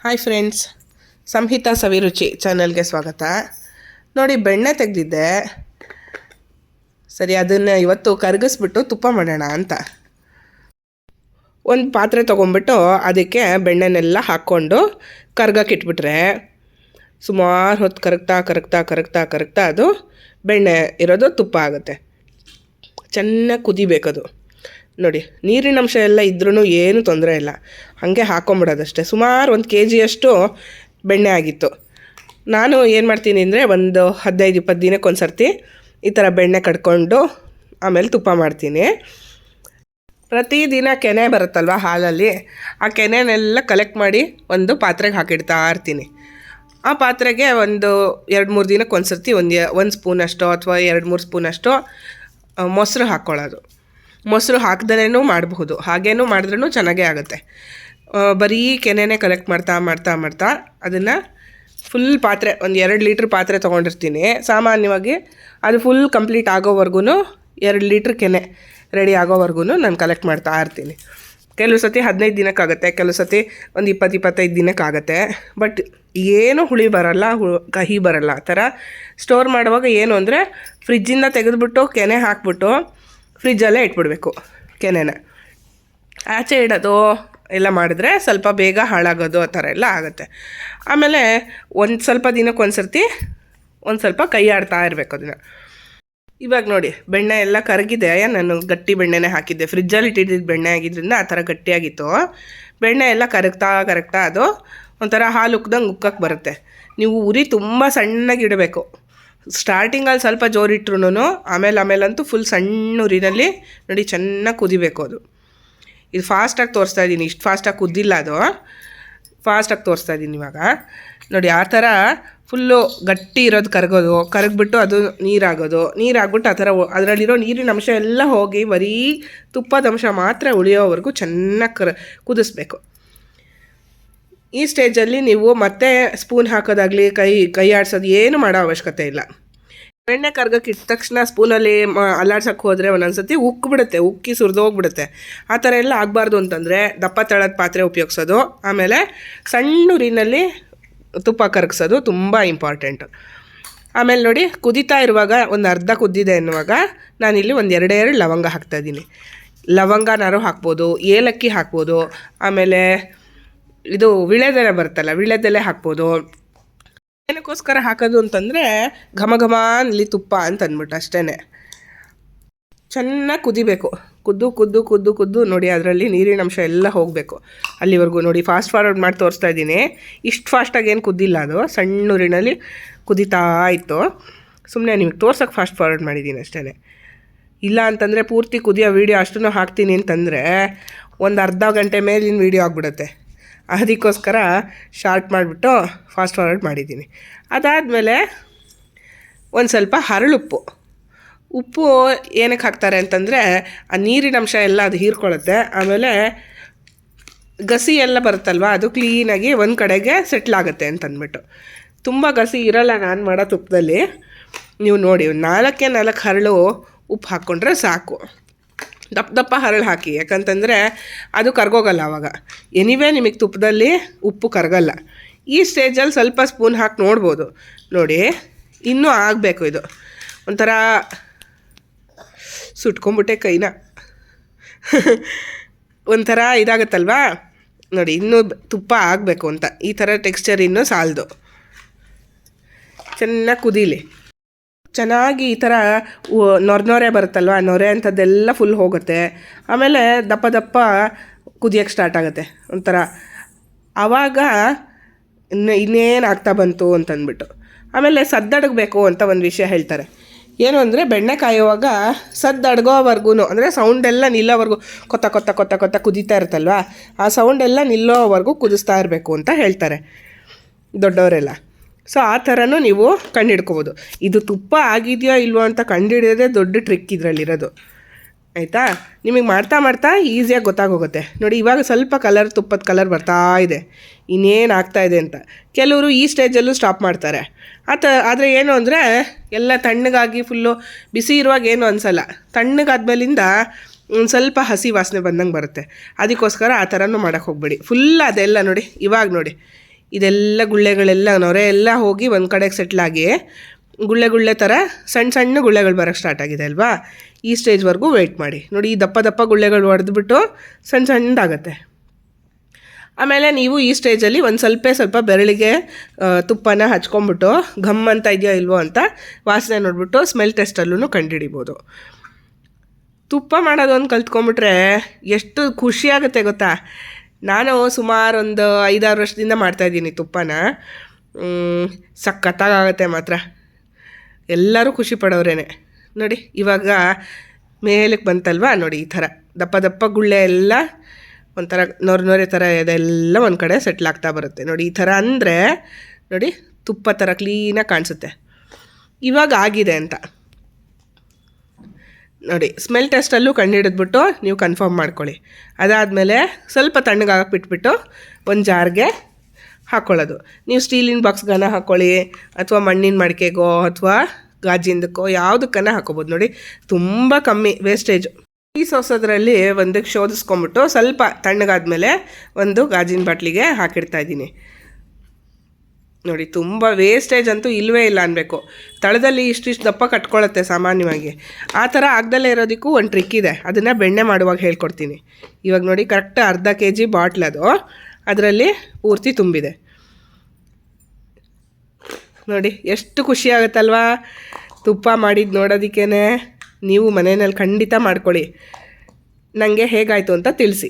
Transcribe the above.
Hi friends, ಸಂಹಿತಾ ಸವಿರುಚಿ ಚಾನಲ್ಗೆ ಸ್ವಾಗತ. ನೋಡಿ, ಬೆಣ್ಣೆ ತೆಗೆದಿದ್ದೆ. ಸರಿ, ಅದನ್ನು ಇವತ್ತು ಕರಗಿಸ್ಬಿಟ್ಟು ತುಪ್ಪ ಮಾಡೋಣ ಅಂತ ಒಂದು ಪಾತ್ರೆ ತೊಗೊಂಬಿಟ್ಟು ಅದಕ್ಕೆ ಬೆಣ್ಣೆನೆಲ್ಲ ಹಾಕ್ಕೊಂಡು ಕರ್ಗಕ್ಕಿಟ್ಬಿಟ್ರೆ ಸುಮಾರು ಹೊತ್ತು ಕರಗ್ತಾ ಅದು ಬೆಣ್ಣೆ ಇರೋದು ತುಪ್ಪ ಆಗುತ್ತೆ. ಚೆನ್ನಾಗಿ ಕುದಿಬೇಕದು. ನೋಡಿ, ನೀರಿನ ಅಂಶ ಎಲ್ಲ ಇದ್ರೂ ಏನೂ ತೊಂದರೆ ಇಲ್ಲ, ಹಾಗೆ ಹಾಕ್ಕೊಂಬಿಡೋದಷ್ಟೇ. ಸುಮಾರು 1 kg ಬೆಣ್ಣೆ ಆಗಿತ್ತು. ನಾನು ಏನು ಮಾಡ್ತೀನಿ ಅಂದರೆ, ಒಂದು 15-20 ದಿನಕ್ಕೊಂದು ಸರ್ತಿ ಈ ಥರ ಬೆಣ್ಣೆ ಕಡ್ಕೊಂಡು ಆಮೇಲೆ ತುಪ್ಪ ಮಾಡ್ತೀನಿ. ಪ್ರತಿದಿನ ಕೆನೆ ಬರುತ್ತಲ್ವ ಹಾಲಲ್ಲಿ, ಆ ಕೆನೆನೆಲ್ಲ ಕಲೆಕ್ಟ್ ಮಾಡಿ ಒಂದು ಪಾತ್ರೆಗೆ ಹಾಕಿಡ್ತಾ ಇರ್ತೀನಿ. ಆ ಪಾತ್ರೆಗೆ ಒಂದು 2-3 ದಿನಕ್ಕೊಂದು ಸರ್ತಿ ಒಂದು ಸ್ಪೂನಷ್ಟು ಅಥವಾ 2-3 ಸ್ಪೂನಷ್ಟು ಮೊಸರು ಹಾಕ್ಕೊಳ್ಳೋದು. ಮೊಸರು ಹಾಕ್ದಲೇ ಮಾಡಬಹುದು, ಹಾಗೇನೂ ಮಾಡಿದ್ರೂ ಚೆನ್ನಾಗೇ ಆಗುತ್ತೆ. ಬರೀ ಕೆನೆನೇ ಕಲೆಕ್ಟ್ ಮಾಡ್ತಾ ಅದನ್ನು ಫುಲ್ ಪಾತ್ರೆ, ಒಂದು 2 ಲೀಟ್ರ್ ಪಾತ್ರೆ ತೊಗೊಂಡಿರ್ತೀನಿ. ಸಾಮಾನ್ಯವಾಗಿ ಅದು ಫುಲ್ ಕಂಪ್ಲೀಟ್ ಆಗೋವರೆಗೂ 2 ಲೀಟ್ರ್ ಕೆನೆ ರೆಡಿ ಆಗೋವರೆಗೂ ನಾನು ಕಲೆಕ್ಟ್ ಮಾಡ್ತಾ ಇರ್ತೀನಿ. ಕೆಲವು ಸತಿ 15 ದಿನಕ್ಕಾಗುತ್ತೆ, ಕೆಲವು ಸತಿ ಒಂದು 20-25 ದಿನಕ್ಕಾಗುತ್ತೆ. ಬಟ್ ಏನು ಹುಳಿ ಬರೋಲ್ಲ, ಕಹಿ ಬರೋಲ್ಲ. ಆ ಥರ ಸ್ಟೋರ್ ಮಾಡುವಾಗ ಏನು ಅಂದರೆ, ಫ್ರಿಜ್ಜಿಂದ ತೆಗೆದುಬಿಟ್ಟು ಕೆನೆ ಹಾಕ್ಬಿಟ್ಟು ಫ್ರಿಜ್ಜಲ್ಲೇ ಇಟ್ಬಿಡ್ಬೇಕು. ಕೆನೆನ ಆಚೆ ಇಡೋದು ಎಲ್ಲ ಮಾಡಿದ್ರೆ ಸ್ವಲ್ಪ ಬೇಗ ಹಾಳಾಗೋದು ಆ ಥರ ಎಲ್ಲ ಆಗುತ್ತೆ. ಆಮೇಲೆ ಒಂದು ಸ್ವಲ್ಪ ದಿನಕ್ಕೊಂದು ಸರ್ತಿ ಒಂದು ಸ್ವಲ್ಪ ಕೈ ಆಡ್ತಾ ಇರಬೇಕು ಅದನ್ನು. ಇವಾಗ ನೋಡಿ, ಬೆಣ್ಣೆ ಎಲ್ಲ ಕರಗಿದೆ. ನಾನು ಗಟ್ಟಿ ಬೆಣ್ಣೆನೇ ಹಾಕಿದ್ದೆ, ಫ್ರಿಜ್ಜಲ್ಲಿ ಇಟ್ಟಿದ್ದ ಬೆಣ್ಣೆ ಆಗಿದ್ದರಿಂದ ಆ ಥರ ಗಟ್ಟಿಯಾಗಿತ್ತು. ಬೆಣ್ಣೆ ಎಲ್ಲ ಕರಗ್ತಾ ಅದು ಒಂಥರ ಹಾಲು ಉಕ್ದಂಗೆ ಉಕ್ಕಕ್ಕೆ ಬರುತ್ತೆ. ನೀವು ಉರಿ ತುಂಬ ಸಣ್ಣಗೆ ಇಡಬೇಕು. ಸ್ಟಾರ್ಟಿಂಗಲ್ಲಿ ಸ್ವಲ್ಪ ಜೋರಿಟ್ರು ಆಮೇಲಂತೂ ಫುಲ್ ಸಣ್ಣ ಉರಿನಲ್ಲಿ ನೋಡಿ ಚೆನ್ನಾಗಿ ಕುದಿಬೇಕು ಅದು. ಇದು ಫಾಸ್ಟಾಗಿ ತೋರಿಸ್ತಾ ಇದ್ದೀನಿ, ಇಷ್ಟು ಫಾಸ್ಟಾಗಿ ಕುದ್ದಿಲ್ಲ, ಅದು ಫಾಸ್ಟಾಗಿ ತೋರಿಸ್ತಾ ಇದ್ದೀನಿ ಇವಾಗ. ನೋಡಿ, ಆ ಥರ ಫುಲ್ಲು ಗಟ್ಟಿ ಇರೋದು ಕರಗ್ಬಿಟ್ಟು ಅದು ನೀರಾಗ್ಬಿಟ್ಟು ಆ ಥರ ಅದರಲ್ಲಿರೋ ನೀರಿನ ಅಂಶ ಎಲ್ಲ ಹೋಗಿ ಬರೀ ತುಪ್ಪದ ಅಂಶ ಮಾತ್ರ ಉಳಿಯೋವರೆಗೂ ಚೆನ್ನಾಗಿ ಕುದಿಸ್ಬೇಕು. ಈ ಸ್ಟೇಜಲ್ಲಿ ನೀವು ಮತ್ತೆ ಸ್ಪೂನ್ ಹಾಕೋದಾಗಲಿ ಕೈ ಆಡಿಸೋದು ಏನು ಮಾಡೋ ಅವಶ್ಯಕತೆ ಇಲ್ಲ. ಬೆಣ್ಣೆ ಕರ್ಗಕ್ಕೆ ಇಟ್ಟ ತಕ್ಷಣ ಸ್ಪೂನಲ್ಲಿ ಅಲ್ಲಾಡ್ಸೋಕ್ಕೆ ಹೋದರೆ ಒಂದೊಂದ್ಸತಿ ಉಕ್ಕಿ ಸುರಿದೋಗ್ಬಿಡುತ್ತೆ. ಆ ಥರ ಎಲ್ಲ ಆಗಬಾರ್ದು ಅಂತಂದರೆ ದಪ್ಪ ತಳದ ಪಾತ್ರೆ ಉಪಯೋಗಿಸೋದು, ಆಮೇಲೆ ಸಣ್ಣ ಉರಿನಲ್ಲಿ ತುಪ್ಪ ಕರಗಿಸೋದು ತುಂಬ ಇಂಪಾರ್ಟೆಂಟು. ಆಮೇಲೆ ನೋಡಿ, ಕುದೀತಾ ಇರುವಾಗ ಒಂದು ಅರ್ಧ ಕುದ್ದಿದೆ ಅನ್ನುವಾಗ ನಾನಿಲ್ಲಿ ಒಂದು 2 ಲವಂಗ ಹಾಕ್ತಾಯಿದ್ದೀನಿ. ಲವಂಗನಾರು ಹಾಕ್ಬೋದು, ಏಲಕ್ಕಿ ಹಾಕ್ಬೋದು, ಆಮೇಲೆ ಇದು ವಿಳೆದೆಲೆ ಬರುತ್ತಲ್ಲ, ವಿಳೆದೆಲೆ ಹಾಕ್ಬೋದು. ಏನಕ್ಕೋಸ್ಕರ ಹಾಕೋದು ಅಂತಂದರೆ ಘಮ ಅಲ್ಲಿ ತುಪ್ಪ ಅಂತ ಅಂದ್ಬಿಟ್ಟು ಅಷ್ಟೇ. ಚೆನ್ನಾಗಿ ಕುದಿಬೇಕು. ಕುದ್ದು ನೋಡಿ, ಅದರಲ್ಲಿ ನೀರಿನ ಅಂಶ ಎಲ್ಲ ಹೋಗಬೇಕು ಅಲ್ಲಿವರೆಗೂ. ನೋಡಿ, ಫಾಸ್ಟ್ ಫಾರ್ವರ್ಡ್ ಮಾಡಿ ತೋರಿಸ್ತಾ ಇದ್ದೀನಿ. ಇಷ್ಟು ಫಾಸ್ಟಾಗಿ ಏನು ಕುದ್ದಿಲ್ಲ, ಅದು ಸಣ್ಣ ಊರಿನಲ್ಲಿ ಕುದೀತಾ ಇತ್ತು. ಸುಮ್ಮನೆ ನಿಮಗೆ ತೋರ್ಸೋಕ್ಕೆ ಫಾಸ್ಟ್ ಫಾರ್ವರ್ಡ್ ಮಾಡಿದ್ದೀನಿ ಅಷ್ಟೇ. ಇಲ್ಲ ಅಂತಂದರೆ ಪೂರ್ತಿ ಕುದಿಯೋ ವೀಡಿಯೋ ಅಷ್ಟೂ ಹಾಕ್ತೀನಿ ಅಂತಂದರೆ ಒಂದು ಅರ್ಧ ಗಂಟೆ ಮೇಲಿನ ವೀಡಿಯೋ ಆಗಿಬಿಡುತ್ತೆ. ಅದಕ್ಕೋಸ್ಕರ ಶಾರ್ಟ್ ಮಾಡಿಬಿಟ್ಟು ಫಾಸ್ಟ್ ಫಾರ್ವರ್ಡ್ ಮಾಡಿದ್ದೀನಿ. ಅದಾದಮೇಲೆ ಒಂದು ಸ್ವಲ್ಪ ಉಪ್ಪು ಏನಕ್ಕೆ ಹಾಕ್ತಾರೆ ಅಂತಂದರೆ ಆ ನೀರಿನ ಅಂಶ ಎಲ್ಲ ಅದು ಹೀರ್ಕೊಳ್ಳುತ್ತೆ. ಆಮೇಲೆ ಗಸಿ ಎಲ್ಲ ಬರುತ್ತಲ್ವ, ಅದು ಕ್ಲೀನಾಗಿ ಒಂದು ಕಡೆಗೆ ಸೆಟ್ಲಾಗುತ್ತೆ ಅಂತಂದ್ಬಿಟ್ಟು. ತುಂಬ ಗಸಿ ಇರೋಲ್ಲ ನಾನು ಮಾಡೋ ತುಪ್ಪದಲ್ಲಿ. ನೀವು ನೋಡಿ, 4 ಹರಳು ಉಪ್ಪು ಹಾಕ್ಕೊಂಡ್ರೆ ಸಾಕು. ದಪ್ಪ ಹರಳು ಹಾಕಿ, ಯಾಕಂತಂದರೆ ಅದು ಕರ್ಗೋಗಲ್ಲ ಆವಾಗ. ಎನಿವೇ ನಿಮಗೆ ತುಪ್ಪದಲ್ಲಿ ಉಪ್ಪು ಕರಗಲ್ಲ. ಈ ಸ್ಟೇಜಲ್ಲಿ ಸ್ವಲ್ಪ ಸ್ಪೂನ್ ಹಾಕಿ ನೋಡ್ಬೋದು. ನೋಡಿ, ಇನ್ನೂ ಆಗಬೇಕು. ಇದು ಒಂಥರ ಸುಟ್ಕೊಂಬಿಟ್ಟೆ ಕೈನ ಒಂಥರ ಇದಾಗುತ್ತಲ್ವಾ. ನೋಡಿ, ಇನ್ನೂ ತುಪ್ಪ ಆಗಬೇಕು ಅಂತ. ಈ ಥರ ಟೆಕ್ಸ್ಚರ್ ಇನ್ನೂ ಸಾಲದು. ಚೆನ್ನಾಗಿ ಕುದೀಲಿ. ಚೆನ್ನಾಗಿ ಈ ಥರ ನೊರೆ ಬರುತ್ತಲ್ವ, ನೊರೆ ಅಂಥದ್ದೆಲ್ಲ ಫುಲ್ ಹೋಗುತ್ತೆ. ಆಮೇಲೆ ದಪ್ಪ ಕುದಿಯೋಕ್ಕೆ ಸ್ಟಾರ್ಟ್ ಆಗುತ್ತೆ ಒಂಥರ. ಆವಾಗ ಇನ್ನೇನು ಆಗ್ತಾ ಬಂತು ಅಂತಂದ್ಬಿಟ್ಟು ಆಮೇಲೆ ಸದ್ದಡಗಬೇಕು ಅಂತ ಒಂದು ವಿಷಯ ಹೇಳ್ತಾರೆ. ಏನು ಅಂದರೆ, ಬೆಣ್ಣೆ ಕಾಯುವಾಗ ಸದ್ದಡಗೋವರೆಗೂ, ಅಂದರೆ ಸೌಂಡೆಲ್ಲ ನಿಲ್ಲೋವರೆಗೂ, ಕೊತ್ತ ಕುದೀತಾ ಇರುತ್ತಲ್ವ, ಆ ಸೌಂಡೆಲ್ಲ ನಿಲ್ಲೋವರೆಗೂ ಕುದಿಸ್ತಾ ಇರಬೇಕು ಅಂತ ಹೇಳ್ತಾರೆ ದೊಡ್ಡವರೆಲ್ಲ. ಸೊ ಆ ಥರನೂ ನೀವು ಕಂಡುಹಿಡ್ಕೋಬೋದು. ಇದು ತುಪ್ಪ ಆಗಿದೆಯೋ ಇಲ್ವೋ ಅಂತ ಕಂಡುಹಿಡಿಯೋದೇ ದೊಡ್ಡ ಟ್ರಿಕ್ ಇದರಲ್ಲಿರೋದು, ಆಯಿತಾ. ನಿಮಗೆ ಮಾಡ್ತಾ ಈಸಿಯಾಗಿ ಗೊತ್ತಾಗೋಗುತ್ತೆ. ನೋಡಿ, ಇವಾಗ ಸ್ವಲ್ಪ ತುಪ್ಪದ ಕಲರ್ ಬರ್ತಾ ಇದೆ, ಇನ್ನೇನು ಆಗ್ತಾಯಿದೆ ಅಂತ. ಕೆಲವರು ಈ ಸ್ಟೇಜಲ್ಲೂ ಸ್ಟಾಪ್ ಮಾಡ್ತಾರೆ. ಆದರೆ ಏನು ಅಂದರೆ, ಎಲ್ಲ ತಣ್ಣಗಾಗಿ ಫುಲ್ಲು ಬಿಸಿ ಇರುವಾಗ ಏನು ಅನಿಸಲ್ಲ. ತಣ್ಣಗಾದ್ಮೇಲಿಂದ ಒಂದು ಸ್ವಲ್ಪ ಹಸಿ ವಾಸನೆ ಬಂದಂಗೆ ಬರುತ್ತೆ. ಅದಕ್ಕೋಸ್ಕರ ಆ ಥರನೂ ಮಾಡೋಕ್ಕೆ ಹೋಗ್ಬೇಡಿ. ಫುಲ್ ಅದೆಲ್ಲ ನೋಡಿ, ಇವಾಗ ನೋಡಿ ಇದೆಲ್ಲ ಗುಳ್ಳೆಗಳೆಲ್ಲ ನೊರೆ ಎಲ್ಲ ಹೋಗಿ ಒಂದು ಕಡೆಗೆ ಸೆಟ್ಲಾಗಿ ಗುಳ್ಳೆ ಥರ ಸಣ್ಣ ಸಣ್ಣ ಗುಳ್ಳೆಗಳು ಬರೋಕ್ಕೆ ಸ್ಟಾರ್ಟ್ ಆಗಿದೆ ಅಲ್ವಾ. ಈ ಸ್ಟೇಜ್ವರೆಗೂ ವೆಯ್ಟ್ ಮಾಡಿ. ನೋಡಿ, ಈ ದಪ್ಪ ದಪ್ಪ ಗುಳ್ಳೆಗಳು ಹೊಡೆದ್ಬಿಟ್ಟು ಸಣ್ಣ ಸಣ್ಣದಾಗತ್ತೆ. ಆಮೇಲೆ ನೀವು ಈ ಸ್ಟೇಜಲ್ಲಿ ಒಂದು ಸ್ವಲ್ಪ ಬೆರಳಿಗೆ ತುಪ್ಪನ ಹಚ್ಕೊಂಬಿಟ್ಟು ಘಮ್ ಅಂತ ಇದೆಯೋ ಇಲ್ವೋ ಅಂತ ವಾಸನೆ ನೋಡಿಬಿಟ್ಟು ಸ್ಮೆಲ್ ಟೆಸ್ಟಲ್ಲೂ ಕಂಡುಹಿಡಿಬೋದು. ತುಪ್ಪ ಮಾಡೋದೊಂದು ಕಲ್ತ್ಕೊಂಬಿಟ್ರೆ ಎಷ್ಟು ಖುಷಿಯಾಗುತ್ತೆ ಗೊತ್ತಾ. ನಾನು ಸುಮಾರು ಒಂದು 5-6 ವರ್ಷದಿಂದ ಮಾಡ್ತಾಯಿದ್ದೀನಿ ತುಪ್ಪನ. ಸಖತ್ತಾಗತ್ತೆ ಮಾತ್ರ. ಎಲ್ಲರೂ ಖುಷಿ ಪಡೋರೇನೆ. ನೋಡಿ, ಇವಾಗ ಮೇಲಕ್ಕೆ ಬಂತಲ್ವಾ, ನೋಡಿ ಈ ಥರ ದಪ್ಪ ದಪ್ಪ ಗುಳ್ಳೆ ಎಲ್ಲ ಒಂಥರ ನೊರೆ ಥರ ಇದೆಲ್ಲ ಒಂದು ಕಡೆ ಸೆಟ್ಲ್ ಆಗ್ತಾ ಬರುತ್ತೆ. ನೋಡಿ ಈ ಥರ ಅಂದರೆ ನೋಡಿ ತುಪ್ಪ ಥರ ಕ್ಲೀನಾಗಿ ಕಾಣಿಸುತ್ತೆ. ಇವಾಗ ಆಗಿದೆ ಅಂತ ನೋಡಿ. ಸ್ಮೆಲ್ ಟೆಸ್ಟಲ್ಲೂ ಕಂಡುಹಿಡಿದ್ಬಿಟ್ಟು ನೀವು ಕನ್ಫರ್ಮ್ ಮಾಡ್ಕೊಳ್ಳಿ. ಅದಾದಮೇಲೆ ಸ್ವಲ್ಪ ತಣ್ಣಗಾಗಕ್ಕೆ ಬಿಟ್ಬಿಟ್ಟು ಒಂದು ಜಾರ್ಗೆ ಹಾಕ್ಕೊಳ್ಳೋದು. ನೀವು ಸ್ಟೀಲಿನ ಬಾಕ್ಸ್ಗನ ಹಾಕ್ಕೊಳ್ಳಿ, ಅಥವಾ ಮಣ್ಣಿನ ಮಡಿಕೆಗೋ ಅಥವಾ ಗಾಜಿಂದಕ್ಕೋ ಯಾವುದಕ್ಕನ್ನ ಹಾಕೋಬೋದು. ನೋಡಿ, ತುಂಬ ಕಮ್ಮಿ ವೇಸ್ಟೇಜು. ಈ ಸೋಸೋದ್ರಲ್ಲಿ ಒಂದಕ್ಕೆ ಶೋಧಿಸ್ಕೊಂಬಿಟ್ಟು ಸ್ವಲ್ಪ ತಣ್ಣಗಾದ್ಮೇಲೆ ಒಂದು ಗಾಜಿನ ಬಾಟ್ಲಿಗೆ ಹಾಕಿಡ್ತಾಯಿದ್ದೀನಿ. ನೋಡಿ, ತುಂಬ ವೇಸ್ಟೇಜ್ ಅಂತೂ ಇಲ್ಲವೇ ಇಲ್ಲ ಅನ್ಬೇಕು. ತಳದಲ್ಲಿ ಇಷ್ಟಿಷ್ಟು ದಪ್ಪ ಕಟ್ಕೊಳ್ಳುತ್ತೆ ಸಾಮಾನ್ಯವಾಗಿ. ಆ ಥರ ಆಗದಲ್ಲೇ ಇರೋದಕ್ಕೂ ಒಂದು ಟ್ರಿಕ್ ಇದೆ, ಅದನ್ನು ಬೆಣ್ಣೆ ಮಾಡುವಾಗ ಹೇಳ್ಕೊಡ್ತೀನಿ. ಇವಾಗ ನೋಡಿ, ಕರೆಕ್ಟ್ ಅರ್ಧ kg ಬಾಟ್ಲ್ ಅದು, ಅದರಲ್ಲಿ ಪೂರ್ತಿ ತುಂಬಿದೆ. ನೋಡಿ ಎಷ್ಟು ಖುಷಿ ಆಗುತ್ತಲ್ವಾ ತುಪ್ಪ ಮಾಡಿದ್ದು ನೋಡೋದಕ್ಕೇ. ನೀವು ಮನೆಯಲ್ಲಿ ಖಂಡಿತ ಮಾಡ್ಕೊಳ್ಳಿ. ನನಗೆ ಹೇಗಾಯಿತು ಅಂತ ತಿಳಿಸಿ.